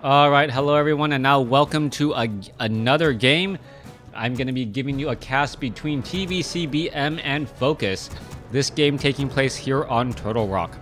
Alright, hello everyone, and now welcome to another game. I'm going to be giving you a cast between TBCBM and Focus. This game taking place here on Turtle Rock.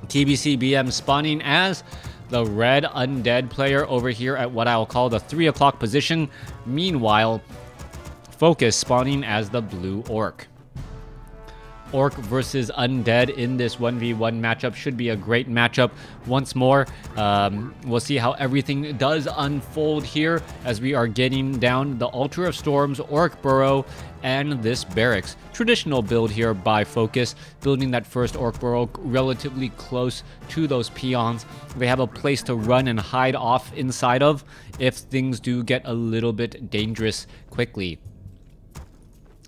TBCBM spawning as the red Undead player over here at what I'll call the 3 o'clock position. Meanwhile, Focus spawning as the blue Orc. Orc versus Undead in this 1v1 matchup should be a great matchup. Once more, we'll see how everything does unfold here as we are getting down the Altar of Storms, Orc Burrow, and this Barracks. Traditional build here by Focus, building that first Orc Burrow relatively close to those peons. They have a place to run and hide off inside of if things do get a little bit dangerous quickly.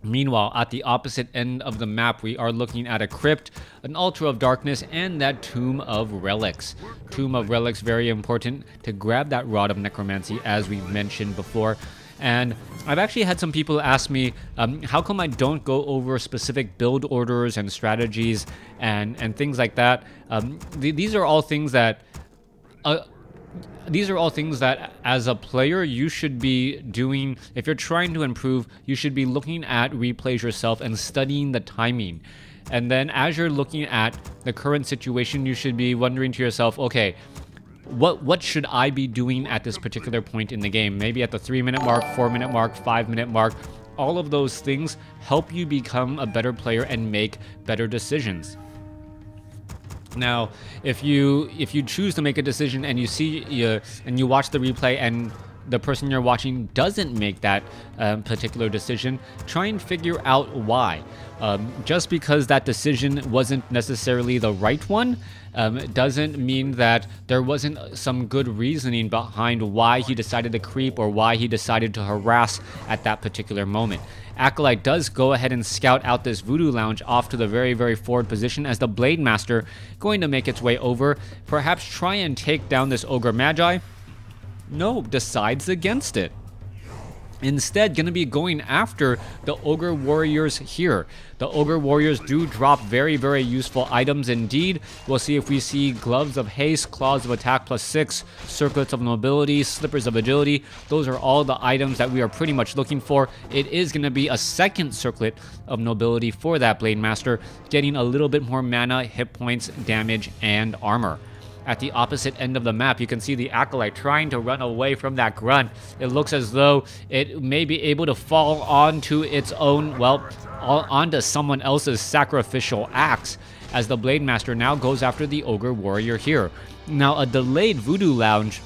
Meanwhile, at the opposite end of the map, we are looking at a crypt, an altar of darkness, and that tomb of relics. Tomb of relics, very important to grab that rod of necromancy, as we mentioned before. And I've actually had some people ask me, how come I don't go over specific build orders and strategies and things like that. These are all things that as a player you should be doing. If you're trying to improve, you should be looking at replays yourself and studying the timing. And then as you're looking at the current situation, you should be wondering to yourself, okay, what should I be doing at this particular point in the game? Maybe at the 3-minute mark, 4-minute mark, 5-minute mark. All of those things help you become a better player and make better decisions. Now, if you choose to make a decision and you see and you watch the replay and the person you're watching doesn't make that particular decision, try and figure out why. Just because that decision wasn't necessarily the right one doesn't mean that there wasn't some good reasoning behind why he decided to creep or why he decided to harass at that particular moment. Acolyte does go ahead and scout out this Voodoo Lounge off to the very forward position as the Blade Master going to make its way over, perhaps try and take down this Ogre Magi. No, decides against it. Instead, going to be going after the Ogre Warriors here. The Ogre Warriors do drop very useful items indeed. We'll see if we see Gloves of Haste, Claws of Attack +6, Circlets of Mobility, Slippers of Agility. Those are all the items that we are pretty much looking for. It is going to be a second Circlet of Nobility for that Blade Master, getting a little bit more mana, hit points, damage, and armor. At the opposite end of the map, you can see the Acolyte trying to run away from that grunt. It looks as though it may be able to fall onto its own, well, onto someone else's sacrificial axe, as the Blade Master now goes after the Ogre Warrior here. Now, a delayed Voodoo Lounge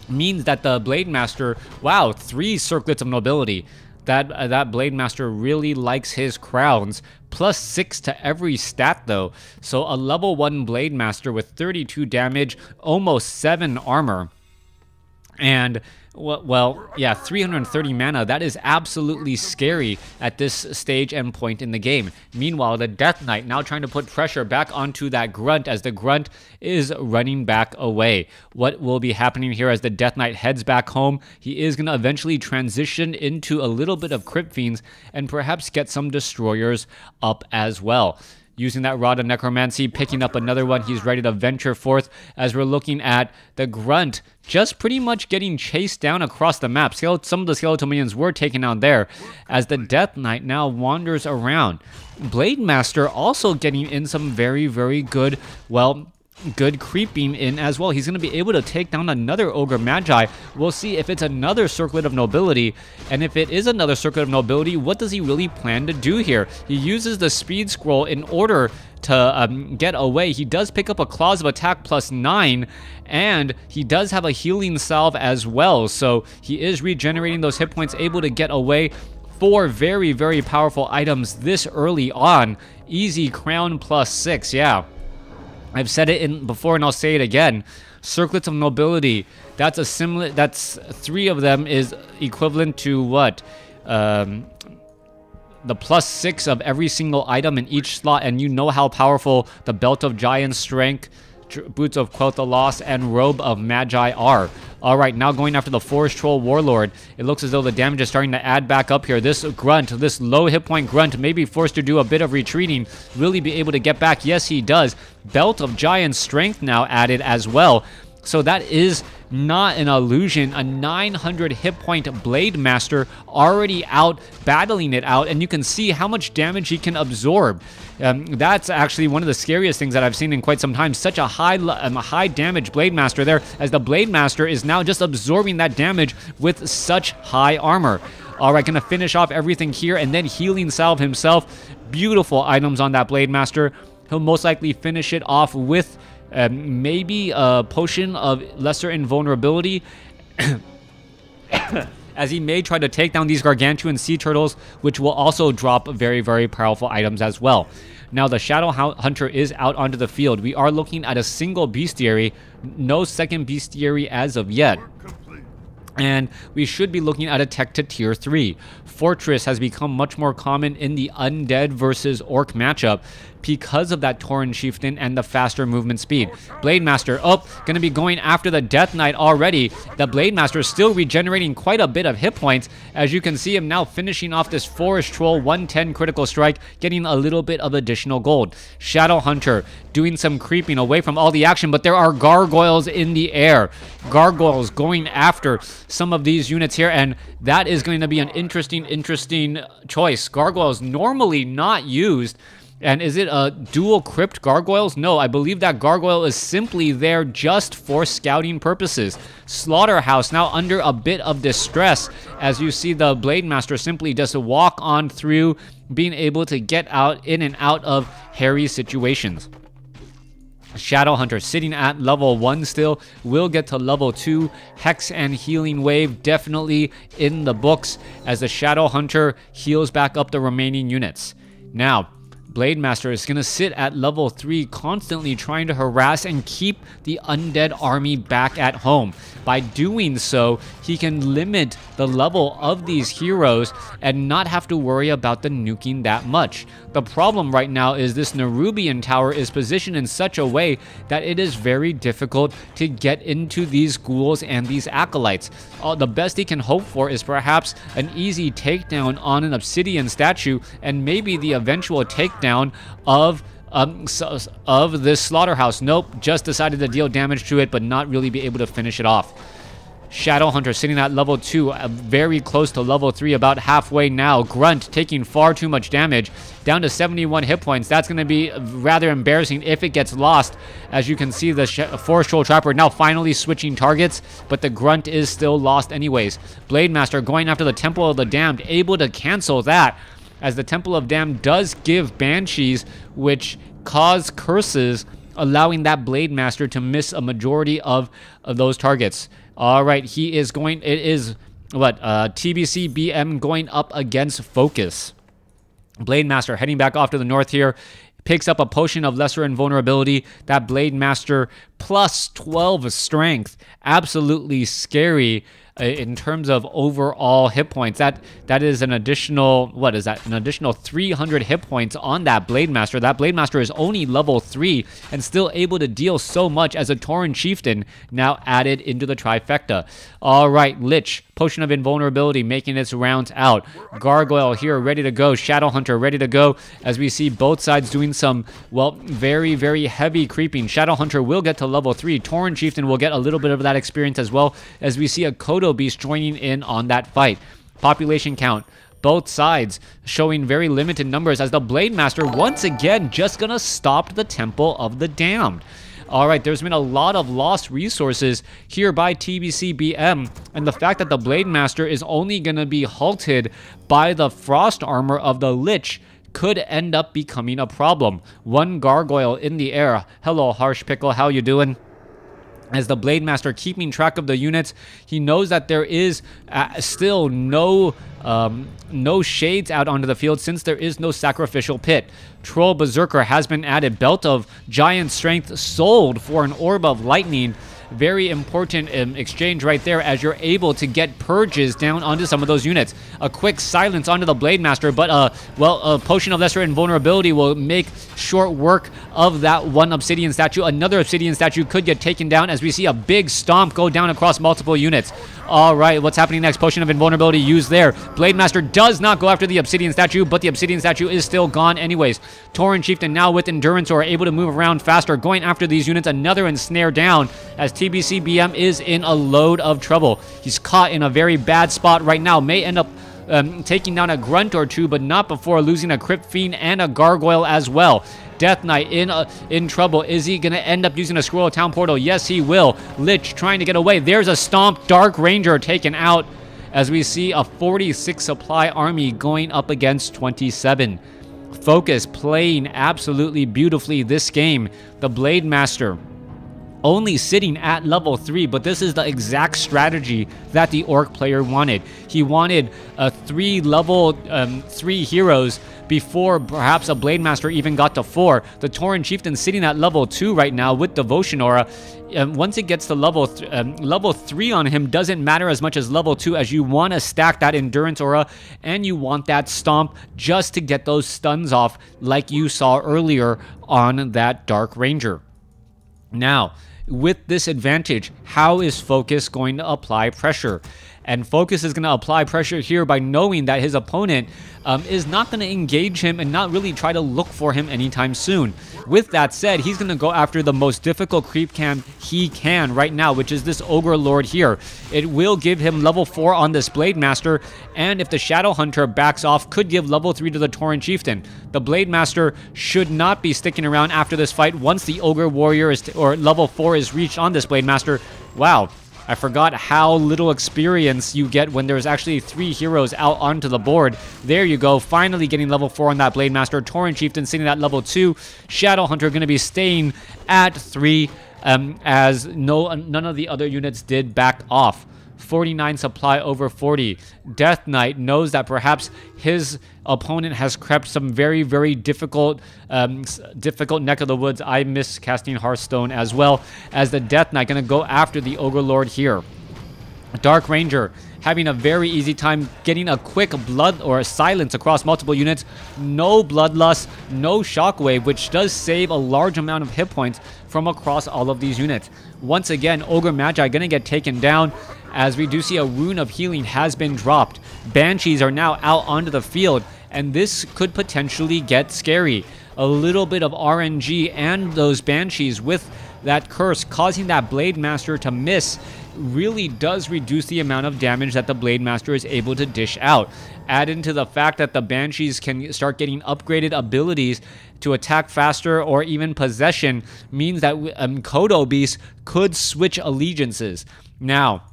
means that the Blade Master, wow, 3 Circlets of Nobility. That Blade Master really likes his crowns. +6 to every stat though. So a level 1 Blade Master with 32 damage, almost 7 armor. And, well, yeah, 330 mana. That is absolutely scary at this stage and point in the game. Meanwhile, the Death Knight now trying to put pressure back onto that Grunt as the Grunt is running back away. What will be happening here as the Death Knight heads back home? He is going to eventually transition into a little bit of Crypt Fiends and perhaps get some Destroyers up as well. Using that Rod of Necromancy, picking up another one. He's ready to venture forth as we're looking at the Grunt just pretty much getting chased down across the map. Some of the skeletal minions were taken out there as the Death Knight now wanders around. Blade Master also getting in some very good, well, good creeping in as well. He's going to be able to take down another Ogre Magi. We'll see if it's another Circlet of Nobility. And if it is another Circlet of Nobility, what does he really plan to do here? He uses the Speed Scroll in order to get away. He does pick up a Claws of Attack +9, and he does have a Healing Salve as well. So he is regenerating those hit points, able to get away. 4 very powerful items this early on. Easy crown +6, yeah. I've said it before and I'll say it again. Circlets of Nobility. That's a similar. That's 3 of them is equivalent to what? The +6 of every single item in each slot, and you know how powerful the Belt of Giant Strength, Boots of Quell the Lost, and Robe of Magi are. Alright, now going after the Forest Troll Warlord. It looks as though the damage is starting to add back up here. This Grunt, this low hit point Grunt, may be forced to do a bit of retreating. Will he be able to get back? Yes, he does. Belt of Giant Strength now added as well. So that is not an illusion. A 900 hit point Blade Master already out battling it out, and you can see how much damage he can absorb. That's actually one of the scariest things that I've seen in quite some time. Such a high damage Blade Master there, as the Blade Master is now just absorbing that damage with such high armor. Alright, gonna finish off everything here, and then Healing Salve himself. Beautiful items on that Blade Master. He'll most likely finish it off with maybe a potion of lesser invulnerability, as he may try to take down these gargantuan sea turtles, which will also drop very, very powerful items as well. Now, the Shadow Hunter is out onto the field. We are looking at a single bestiary, no second bestiary as of yet. And we should be looking at a tech to tier 3. Fortress has become much more common in the Undead versus Orc matchup because of that Tauren Chieftain and the faster movement speed. Blade Master, gonna be going after the Death Knight already. The Blade Master is still regenerating quite a bit of hit points. As you can see him now finishing off this Forest Troll 110 critical strike, getting a little bit of additional gold. Shadow Hunter doing some creeping away from all the action, but there are gargoyles in the air. Gargoyles going after some of these units here, and that is going to be an interesting choice. Gargoyles normally not used. And is it a dual crypt gargoyles? No, I believe that gargoyle is simply there just for scouting purposes. Slaughterhouse now under a bit of distress, as you see the Blade Master simply just walk on through, being able to get in and out of hairy situations. Shadow Hunter sitting at level 1 still, will get to level 2. Hex and Healing Wave definitely in the books, as the Shadow Hunter heals back up the remaining units. Now, Blade Master is going to sit at level 3, constantly trying to harass and keep the Undead army back at home. By doing so, he can limit the level of these heroes and not have to worry about the nuking that much. The problem right now is this Nerubian tower is positioned in such a way that it is very difficult to get into these ghouls and these acolytes. The best he can hope for is perhaps an easy takedown on an obsidian statue, and maybe the eventual takedown of this slaughterhouse. Nope, just decided to deal damage to it, but not really be able to finish it off. Shadow Hunter sitting at level 2, very close to level 3, about halfway now. Grunt taking far too much damage, down to 71 hit points. That's going to be rather embarrassing if it gets lost. As you can see, the Forest Troll Trapper now finally switching targets, but the Grunt is still lost anyways. Blade Master going after the Temple of the Damned, able to cancel that, as the Temple of Damned does give Banshees, which cause curses, allowing that Blade Master to miss a majority of those targets. Alright, he is going, it is, TBC BM going up against Focus. Blade Master heading back off to the north here, picks up a potion of lesser invulnerability. That Blade Master plus 12 strength, absolutely scary in terms of overall hit points. That is an additional, what is that? An additional 300 hit points on that Blade Master. That Blade Master is only level 3 and still able to deal so much as a Tauren Chieftain now added into the trifecta. All right, Lich, potion of invulnerability making its rounds out. Gargoyle here ready to go. Shadow Hunter ready to go, as we see both sides doing some, well, very, very heavy creeping. Shadow Hunter will get to level 3. Tauren Chieftain will get a little bit of that experience as well, as we see a Kodo Beast joining in on that fight. Population count, both sides showing very limited numbers, as the Blade Master once again just gonna stop the Temple of the Damned. Alright, there's been a lot of lost resources here by TBC BM, and the fact that the Blade Master is only gonna be halted by the frost armor of the Lich could end up becoming a problem. One gargoyle in the air. Hello, Harsh Pickle, how you doing? As the Blade Master keeping track of the units, he knows that there is still no shades out onto the field, since there is no sacrificial pit. Troll Berserker has been added. Belt of Giant Strength sold for an Orb of Lightning. Very important exchange right there, as you're able to get purges down onto some of those units. A quick silence onto the Blade Master, but a potion of lesser invulnerability will make short work of that one obsidian statue. Another obsidian statue could get taken down, as we see a big stomp go down across multiple units. All right, what's happening next? Potion of invulnerability used there. Blade Master does not go after the Obsidian Statue, but the Obsidian Statue is still gone anyways. Tauren Chieftain now with Endurance are able to move around faster, going after these units. Another ensnare down as TBCBM is in a load of trouble. He's caught in a very bad spot right now. May end up taking down a grunt or two, but not before losing a Crypt Fiend and a Gargoyle as well. Death Knight in trouble. Is he going to end up using a Scroll of Town Portal? Yes, he will. Lich trying to get away. There's a Stomp. Dark Ranger taken out as we see a 46 supply army going up against 27. Focus playing absolutely beautifully this game. The Blade Master only sitting at level 3, but this is the exact strategy that the Orc player wanted. He wanted 3 level 3 heroes before perhaps a Blade Master even got to 4. The Tauren Chieftain sitting at level 2 right now with Devotion Aura. Once it gets to level 3 on him, doesn't matter as much as level 2, as you want to stack that Endurance Aura and you want that Stomp just to get those stuns off like you saw earlier on that Dark Ranger. Now, with this advantage, how is Focus going to apply pressure? And Focus is going to apply pressure here by knowing that his opponent is not going to engage him and not really try to look for him anytime soon. With that said, he's going to go after the most difficult creep camp he can right now, which is this Ogre Lord here. It will give him level 4 on this Blade Master, and if the Shadow Hunter backs off, could give level 3 to the Tauren Chieftain. The Blade Master should not be sticking around after this fight once the Ogre Warrior or level 4 is reached on this Blade Master. Wow. I forgot how little experience you get when there's actually 3 heroes out onto the board. There you go, finally getting level 4 on that Blade Master. Tauren Chieftain sitting at level 2. Shadow Hunter going to be staying at 3 as none of the other units did back off. 49 supply over 40. Death Knight knows that perhaps his opponent has crept some very, very difficult neck of the woods. I miss casting Hearthstone as well, as the Death Knight going to go after the Ogre Lord here. Dark Ranger having a very easy time getting a quick blood or a silence across multiple units. No Bloodlust, no Shockwave, which does save a large amount of hit points from across all of these units. Once again, Ogre Magi going to get taken down, as we do see a Rune of Healing has been dropped. Banshees are now out onto the field, and this could potentially get scary. A little bit of RNG and those Banshees with that curse causing that Blade Master to miss really does reduce the amount of damage that the Blade Master is able to dish out. Add into the fact that the Banshees can start getting upgraded abilities to attack faster, or even possession means that Kodo Beast could switch allegiances. Now,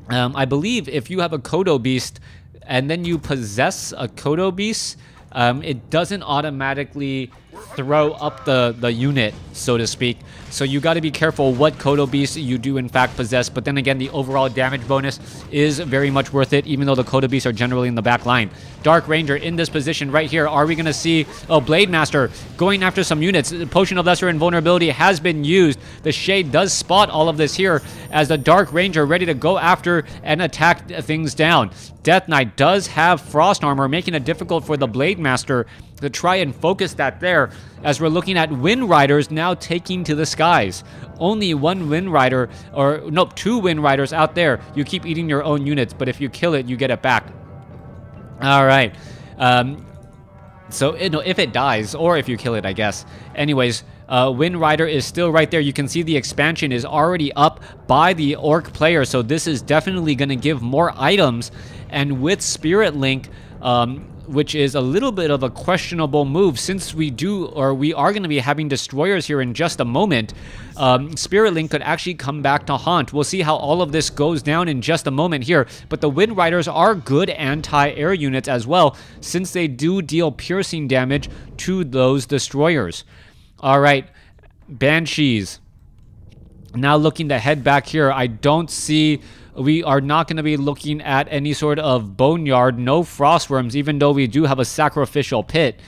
I believe if you have a Kodo Beast and then you possess a Kodo Beast, it doesn't automatically throw up the unit, so to speak. So you got to be careful what Kodo Beast you do in fact possess. But then again, the overall damage bonus is very much worth it, even though the Kodo Beasts are generally in the back line. Dark Ranger in this position right here. Are we going to see Blade Master going after some units? The Potion of Lesser Invulnerability has been used. The Shade does spot all of this here as the Dark Ranger ready to go after and attack things down. Death Knight does have Frost Armor, making it difficult for the Blade Master to try and focus that there, as we're looking at Wind Riders now taking to the skies. Only one Wind Rider, or nope, 2 Wind Riders out there. You keep eating your own units, but if you kill it, you get it back. All right. So if it dies, or if you kill it, I guess. Anyways, Wind Rider is still right there. You can see the expansion is already up by the Orc player, so this is definitely going to give more items. And with Spirit Link, which is a little bit of a questionable move, since we are going to be having destroyers here in just a moment. Spirit Link could actually come back to haunt. We'll see how all of this goes down in just a moment here, but the Wind Riders are good anti-air units as well, since they do deal piercing damage to those destroyers. All right, Banshees now looking to head back here. I don't see... We are not going to be looking at any sort of Boneyard, no Frostworms, even though we do have a Sacrificial Pit.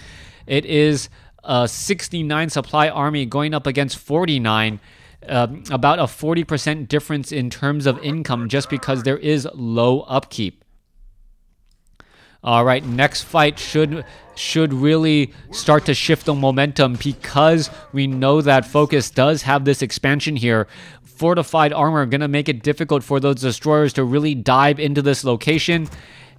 It is a 69 supply army going up against 49. About a 40% difference in terms of income, just because there is low upkeep. All right, next fight should really start to shift the momentum, because we know that Focus does have this expansion here. fortified armor gonna make it difficult for those destroyers to really dive into this location.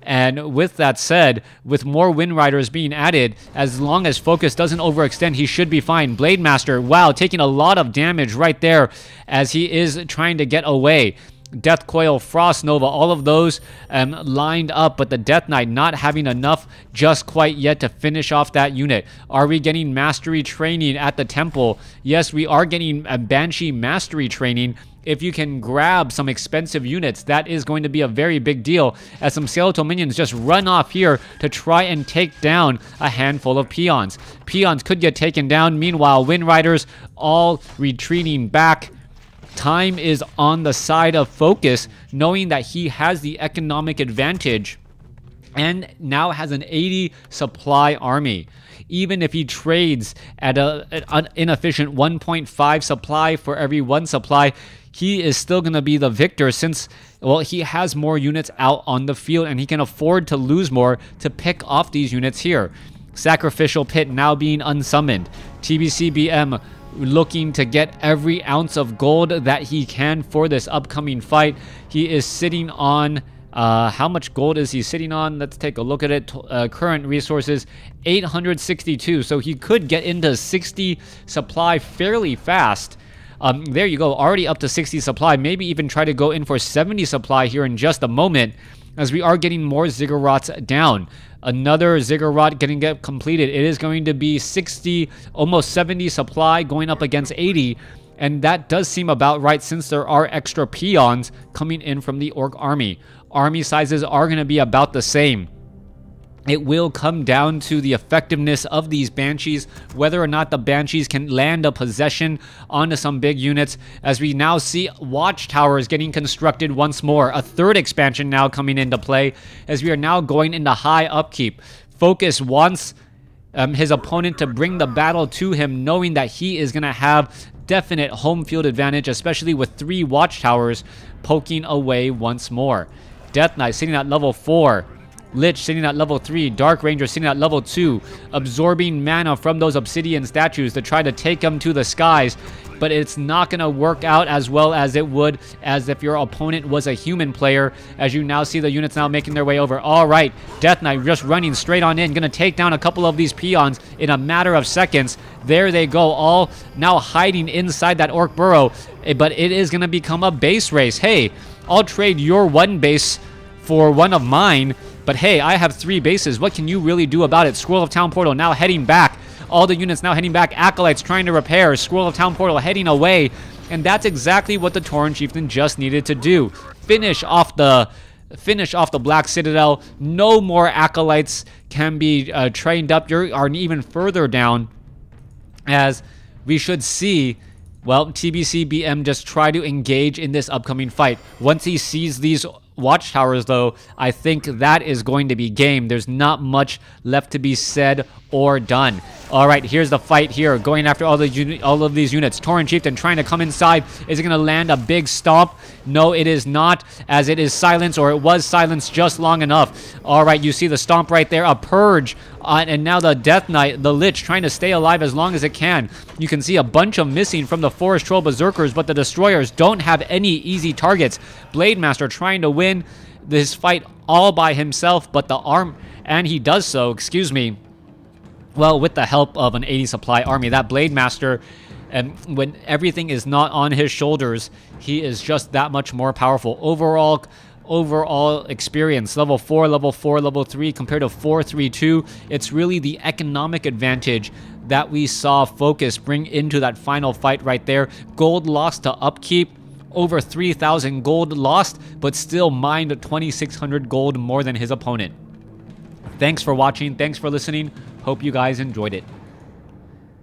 And with that said, with more Wind Riders being added, as long as focus doesn't overextend, he should be fine. Blade Master, wow, taking a lot of damage right there as he is trying to get away. Death Coil, Frost Nova, all of those lined up, but the Death Knight not having enough just quite yet to finish off that unit. Are we getting Mastery Training at the Temple? Yes, we are getting a Banshee Mastery Training. If you can grab some expensive units, that is going to be a very big deal, as some skeletal minions just run off here to try and take down a handful of peons. Peons could get taken down. Meanwhile, Wind Riders all retreating back. Time is on the side of focus, knowing that he has the economic advantage and now has an 80 supply army. Even if he trades at an inefficient 1.5 supply for every 1 supply, he is still going to be the victor since, well, he has more units out on the field and he can afford to lose more to pick off these units here. Sacrificial Pit now being unsummoned. TBCBM looking to get every ounce of gold that he can for this upcoming fight. He is sitting on... how much gold is he sitting on? Let's take a look at it. Current resources, 862. So he could get into 60 supply fairly fast. There you go, already up to 60 supply. Maybe even try to go in for 70 supply here in just a moment, as we are getting more Ziggurats down. Another Ziggurat getting completed. It is going to be 60, almost 70 supply going up against 80. And that does seem about right since there are extra peons coming in from the Orc army. Army sizes are going to be about the same. It will come down to the effectiveness of these Banshees, whether or not the Banshees can land a possession onto some big units, as we now see watchtowers getting constructed once more. A third expansion now coming into play, as we are now going into high upkeep. Focus wants his opponent to bring the battle to him, knowing that he is going to have definite home field advantage, especially with 3 watchtowers poking away once more. Death Knight sitting at level 4. Lich sitting at level 3, Dark Ranger sitting at level 2, absorbing mana from those obsidian statues to try to take them to the skies, but it's not going to work out as well as it would as if your opponent was a human player, as you now see the units now making their way over. Alright, Death Knight just running straight on in, going to take down a couple of these peons in a matter of seconds. There they go, all now hiding inside that Orc burrow, but it is going to become a base race. Hey, I'll trade your 1 base for one of mine, but hey, I have 3 bases. What can you really do about it? Scroll of Town Portal now heading back. All the units now heading back. Acolytes trying to repair. Scroll of Town Portal heading away. And that's exactly what the Tauren Chieftain just needed to do. Finish off the Black Citadel. No more Acolytes can be trained up. You are even further down, as we should see... Well, TBCBM just try to engage in this upcoming fight. Once he sees these watchtowers, though, I think that is going to be game. There's not much left to be said or done. All right, here's the fight here, going after all of these units. Tauren Chieftain trying to come inside. Is it going to land a big stomp? No, it is not, as it is silenced, or it was silenced just long enough. All right, you see the stomp right there, a purge, and now the Death Knight, the Lich, trying to stay alive as long as it can. You can see a bunch of missing from the Forest Troll Berserkers, but the Destroyers don't have any easy targets. Blade Master trying to win this fight all by himself, but and he does so, excuse me, well, with the help of an 80 supply army. That Blade Master, and when everything is not on his shoulders, he is just that much more powerful. Overall experience, level 4, level 4, level 3 compared to 4, 3, 2. It's really the economic advantage that we saw Focus bring into that final fight right there. Gold lost to upkeep. Over 3,000 gold lost, but still mined 2,600 gold more than his opponent. Thanks for watching. Thanks for listening. Hope you guys enjoyed it.